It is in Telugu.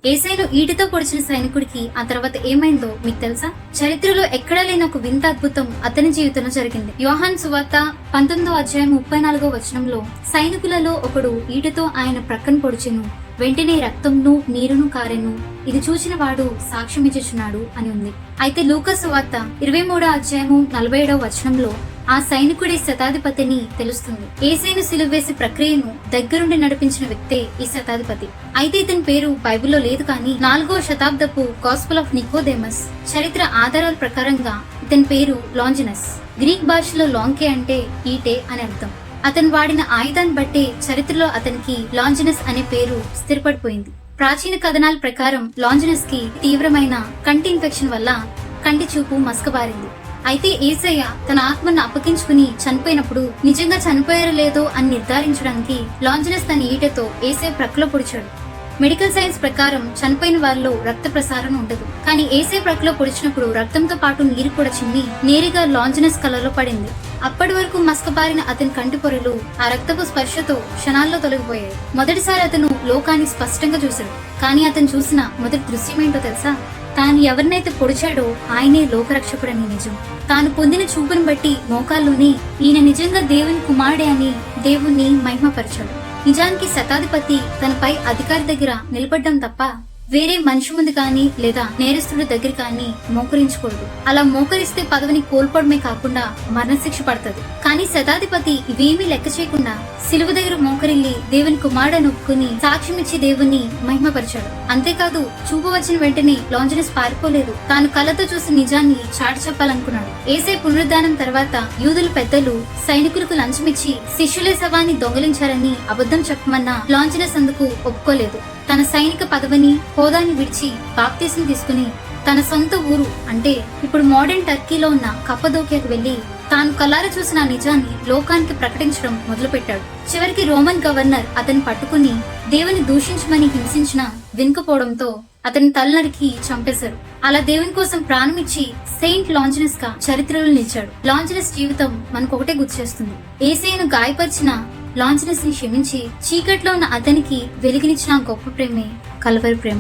యేసయ్యను ఈటెతో పొడిచిన సైనికుడికి ఆ తర్వాత ఏమైందో మీకు తెలుసా? చరిత్రలో ఎక్కడా లేని ఒక వింత అద్భుతం అతని జీవితంలో జరిగింది. యోహాను సువార్త 19వ అధ్యాయం 34వ వచనంలో సైనికులలో ఒకడు ఈటెతో ఆయన ప్రక్కన పొడిచెను, వెంటనే రక్తంను నీరును కారెను, ఇది చూసిన వాడు సాక్ష్యమిచ్చుచున్నాడు అని ఉంది. అయితే లూకా సువార్త 23వ అధ్యాయము 47వ వచనంలో ఆ సైనికుడి శతాధిపతిని తెలుస్తుంది. యేసయ్యను సిలువ వేసే ప్రక్రియను దగ్గరుండి నడిపించిన వ్యక్తే ఈ శతాధిపతి. అయితే ఇతని పేరు బైబిల్లో లేదు, కానీ 4వ శతాబ్దపు గాస్పెల్ ఆఫ్ నికోదేమస్ చరిత్ర ఆధారాల ప్రకారంగా ఇతని పేరు లాంజినస్. గ్రీక్ భాషలో లాంకే అంటే ఈటే అని అర్థం. అతను వాడిన ఆయుధాన్ని బట్టే చరిత్రలో అతనికి లాంజినస్ అనే పేరు స్థిరపడిపోయింది. ప్రాచీన కథనాల ప్రకారం లాంజినస్ కి తీవ్రమైన కంటి ఇన్ఫెక్షన్ వల్ల కంటి చూపు మసకబారింది. అయితే యేసయ్య తన ఆత్మను అప్పగించుకుని చనిపోయినప్పుడు నిజంగా చనిపోయారో లేదో అని నిర్ధారించడానికి లాంజినస్ తన ఈటెతో యేసయ్య ప్రక్కలో పొడిచాడు. మెడికల్ సైన్స్ ప్రకారం చనిపోయిన వారిలో రక్త ప్రసారం ఉండదు, కానీ యేసయ్య ప్రక్కలో పొడిచినప్పుడు రక్తంతో పాటు నీరు కూడా చిమ్మి నేరుగా లాంజినస్ కళ్ళలో పడింది. అప్పటి వరకు మసకబారిన అతని కంటి పొరలు ఆ రక్తపు స్పర్శతో క్షణాల్లో తొలగిపోయాయి. మొదటిసారి అతను లోకాన్ని స్పష్టంగా చూశాడు, కానీ అతను చూసిన మొదటి దృశ్యం ఏంటో తెలుసా? తాను ఎవరినైతే పొడిచాడో ఆయనే లోకరక్షకుడని నిజం. తాను పొందిన చూపును బట్టి మోకాల్లోనే ఈయన నిజంగా దేవుని కుమారుడే అని దేవుణ్ణి మహిమపరిచాడు. నిజానికి శతాధిపతి తనపై అధికారి దగ్గర నిలబడ్డం తప్ప వేరే మనిషి ముందు కానీ లేదా నేరస్తుడి దగ్గర కానీ మోకరించకూడదు. అలా మోకరిస్తే పదవిని కోల్పోవడమే కాకుండా మరణశిక్ష పడుతుంది. కానీ శతాధిపతి ఇవేమీ లెక్క చేయకుండా సిలువ దగ్గర మోకరిల్లి దేవుని కుమారుడని ఒప్పుకుని సాక్ష్యం ఇచ్చి దేవుణ్ణి మహిమపరిచాడు. అంతేకాదు చూపు వచ్చిన వెంటనే లాంజినస్ పారిపోలేదు. తాను కళ్ళతో చూసిన నిజాన్ని చాటి చెప్పాలనుకున్నాడు. యేసయ్య పునరుద్ధానం తర్వాత యూదుల పెద్దలు సైనికులకు లంచమిచ్చి శిష్యుల శవాన్ని దొంగిలించారని అబద్ధం చెప్పమన్నా లాంజినస్ అందుకు ఒప్పుకోలేదు. తన సైనిక పదవిని హోదాని విడిచి బాప్తీసం తీసుకుని తన సొంత ఊరు అంటే ఇప్పుడు మోడర్న్ టర్కీలో ఉన్న కప్పదోకియాకు వెళ్లి తాను కళ్ళారా చూసిన నిజాన్ని లోకానికి ప్రకటించడం మొదలుపెట్టాడు. చివరికి రోమన్ గవర్నర్ అతన్ని పట్టుకుని దేవుని దూషించమని హింసించిన వినకపోవడంతో అతని తలనరికి చంపేశారు. అలా దేవుని కోసం ప్రాణమిచ్చి సెయింట్ లాంజినస్ గా చరిత్రలో నిలిచాడు. లాంజినస్ జీవితం మనకు ఒకటే గుర్తు చేస్తుంది. యేసయ్యను గాయపరిచిన లాంజినస్ ని క్షమించి చీకట్లో ఉన్న అతనికి వెలుగునిచ్చిన గొప్ప ప్రేమే కల్వరి ప్రేమ.